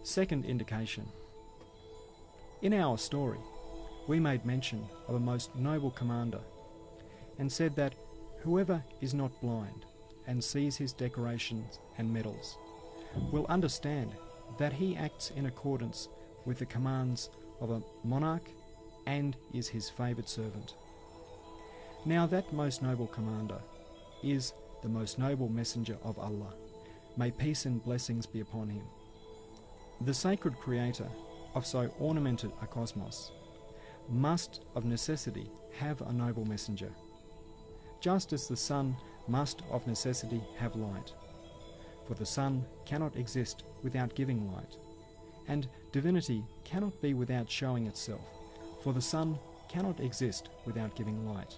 Second indication. In our story, we made mention of a most noble commander, and said that whoever is not blind and sees his decorations and medals will understand that he acts in accordance with the commands of a monarch and is his favoured servant. Now that most noble commander is the most noble messenger of Allah. May peace and blessings be upon him. The sacred creator of so ornamented a cosmos must of necessity have a noble messenger, just as the sun must of necessity have light. For the sun cannot exist without giving light, and divinity cannot be without showing itself, for the sun cannot exist without giving light,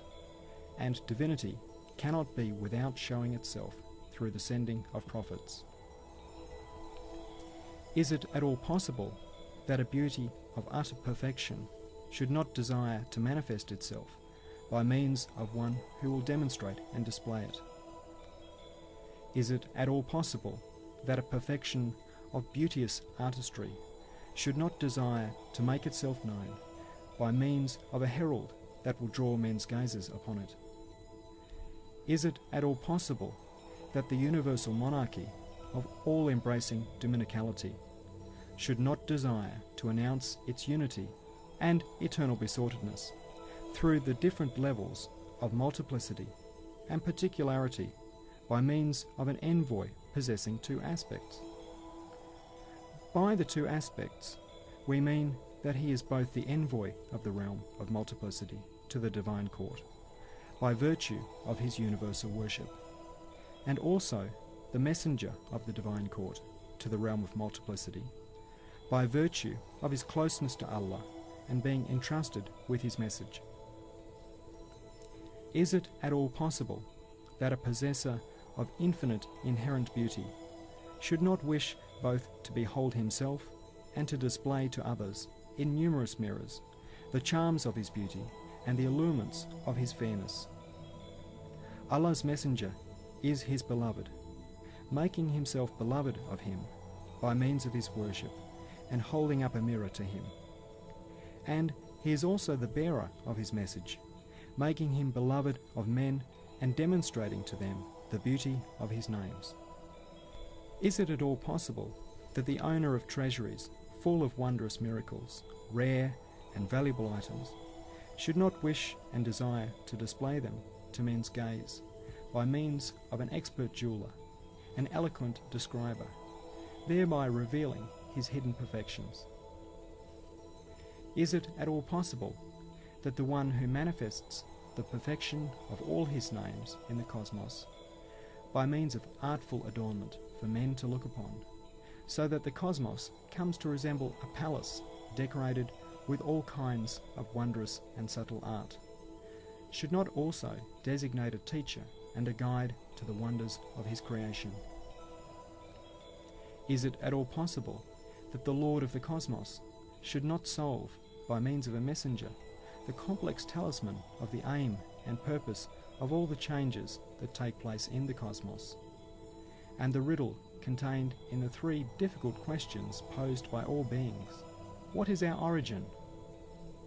and divinity cannot be without showing itself through the sending of prophets. Is it at all possible that a beauty of utter perfection should not desire to manifest itself by means of one who will demonstrate and display it? Is it at all possible that a perfection of beauteous artistry should not desire to make itself known by means of a herald that will draw men's gazes upon it? Is it at all possible that the universal monarchy of all-embracing dominicality should not desire to announce its unity and eternal besoughtedness through the different levels of multiplicity and particularity by means of an envoy possessing two aspects? By the two aspects, we mean that he is both the envoy of the realm of multiplicity to the divine court, by virtue of his universal worship, and also the messenger of the divine court to the realm of multiplicity, by virtue of his closeness to Allah and being entrusted with his message. Is it at all possible that a possessor of infinite inherent beauty should not wish both to behold himself and to display to others in numerous mirrors the charms of his beauty and the allurements of his fairness? Allah's messenger is his beloved, making himself beloved of him by means of his worship and holding up a mirror to him. And he is also the bearer of his message, making him beloved of men and demonstrating to them the beauty of his names. Is it at all possible that the owner of treasuries full of wondrous miracles, rare and valuable items, should not wish and desire to display them to men's gaze by means of an expert jeweller, an eloquent describer, thereby revealing his hidden perfections? Is it at all possible that the one who manifests the perfection of all his names in the cosmos by means of artful adornment for men to look upon, so that the cosmos comes to resemble a palace decorated with all kinds of wondrous and subtle art, should not also designate a teacher and a guide to the wonders of his creation? Is it at all possible that the Lord of the cosmos should not solve, by means of a messenger, the complex talisman of the aim and purpose of all the changes that take place in the cosmos, and the riddle contained in the three difficult questions posed by all beings? What is our origin?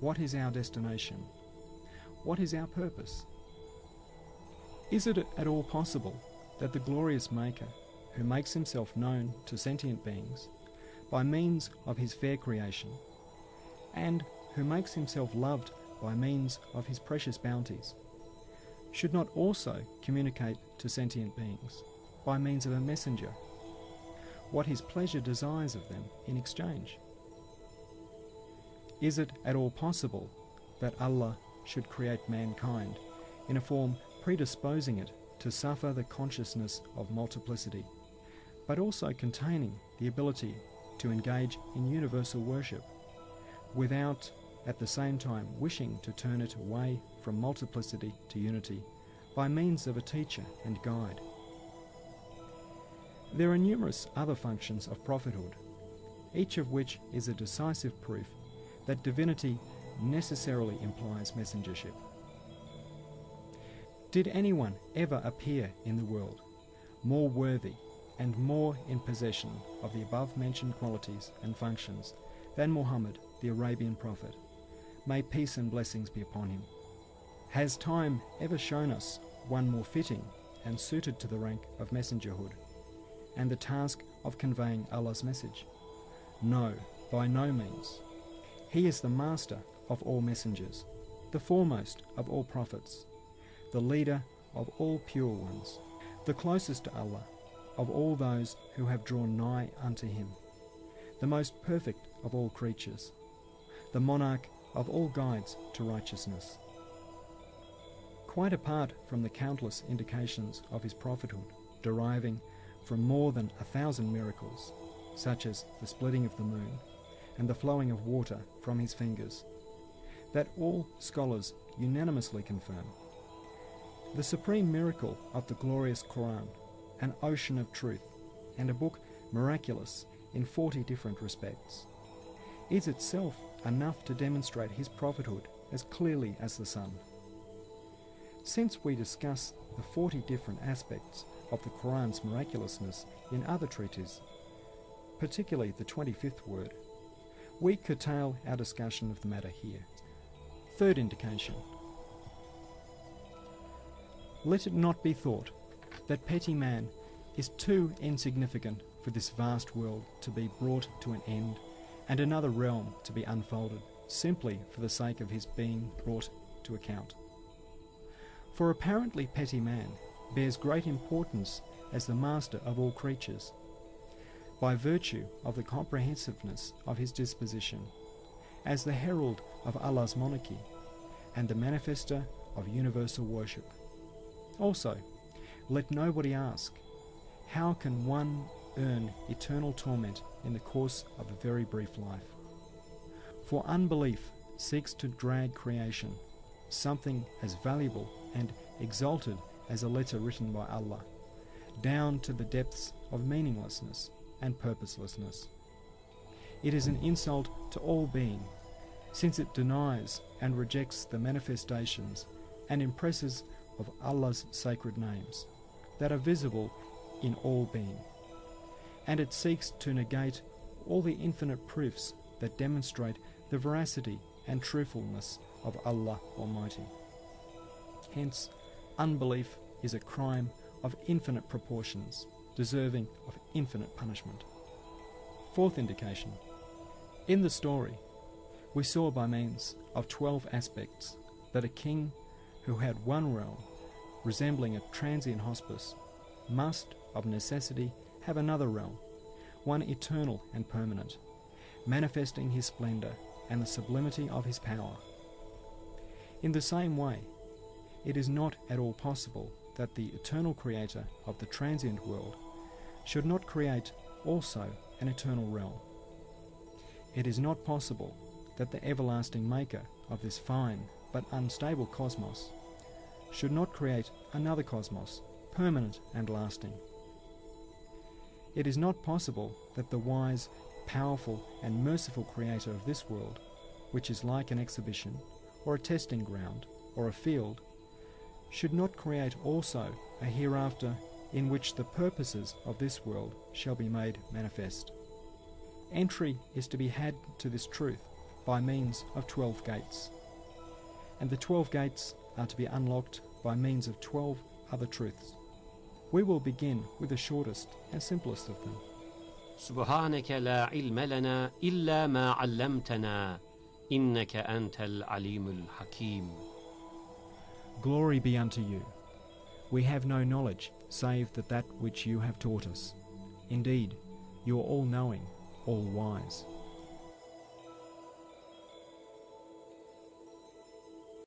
What is our destination? What is our purpose? Is it at all possible that the glorious Maker, who makes himself known to sentient beings by means of his fair creation, and who makes himself loved by means of his precious bounties, should not also communicate to sentient beings by means of a messenger what his pleasure desires of them in exchange? Is it at all possible that Allah should create mankind in a form predisposing it to suffer the consciousness of multiplicity, but also containing the ability to engage in universal worship, without at the same time wishing to turn it away from multiplicity to unity by means of a teacher and guide? There are numerous other functions of prophethood, each of which is a decisive proof that divinity necessarily implies messengership. Did anyone ever appear in the world more worthy and more in possession of the above-mentioned qualities and functions than Muhammad, the Arabian prophet, may peace and blessings be upon him. Has time ever shown us one more fitting and suited to the rank of messengerhood and the task of conveying Allah's message? No, by no means. He is the master of all messengers, the foremost of all prophets, the leader of all pure ones, the closest to Allah of all those who have drawn nigh unto him, the most perfect of all creatures, the monarch of all guides to righteousness. Quite apart from the countless indications of his prophethood deriving from more than 1,000 miracles, such as the splitting of the moon and the flowing of water from his fingers, that all scholars unanimously confirm, the supreme miracle of the glorious Quran, an ocean of truth, and a book miraculous in 40 different respects, is itself enough to demonstrate his prophethood as clearly as the sun. Since we discuss the 40 different aspects of the Quran's miraculousness in other treatises, particularly the 25th word, we curtail our discussion of the matter here. Third indication. Let it not be thought that petty man is too insignificant for this vast world to be brought to an end and another realm to be unfolded simply for the sake of his being brought to account. For apparently petty man bears great importance as the master of all creatures, by virtue of the comprehensiveness of his disposition, as the herald of Allah's monarchy and the manifester of universal worship. Also, let nobody ask, how can one earn eternal torment in the course of a very brief life? For unbelief seeks to drag creation, something as valuable and exalted as a letter written by Allah, down to the depths of meaninglessness and purposelessness. It is an insult to all being, since it denies and rejects the manifestations and impresses of Allah's sacred names that are visible in all being, and it seeks to negate all the infinite proofs that demonstrate the veracity and truthfulness of Allah Almighty. Hence, unbelief is a crime of infinite proportions, deserving of infinite punishment. Fourth indication. In the story, we saw by means of 12 aspects that a king who had one realm, resembling a transient hospice, must, of necessity, have another realm, one eternal and permanent, manifesting his splendour and the sublimity of his power. In the same way, it is not at all possible that the eternal creator of the transient world should not create also an eternal realm. It is not possible that the everlasting maker of this fine but unstable cosmos should not create another cosmos, permanent and lasting. It is not possible that the wise, powerful and merciful creator of this world, which is like an exhibition or a testing ground or a field, should not create also a hereafter in which the purposes of this world shall be made manifest. Entry is to be had to this truth by means of 12 gates, and the 12 gates are to be unlocked by means of 12 other truths. We will begin with the shortest and simplest of them. سبحانك لا علم لنا إلا ما علمتنا إنك أنت العليم الحكيم. Glory be unto you. We have no knowledge save that which you have taught us. Indeed, you are all-knowing, all-wise.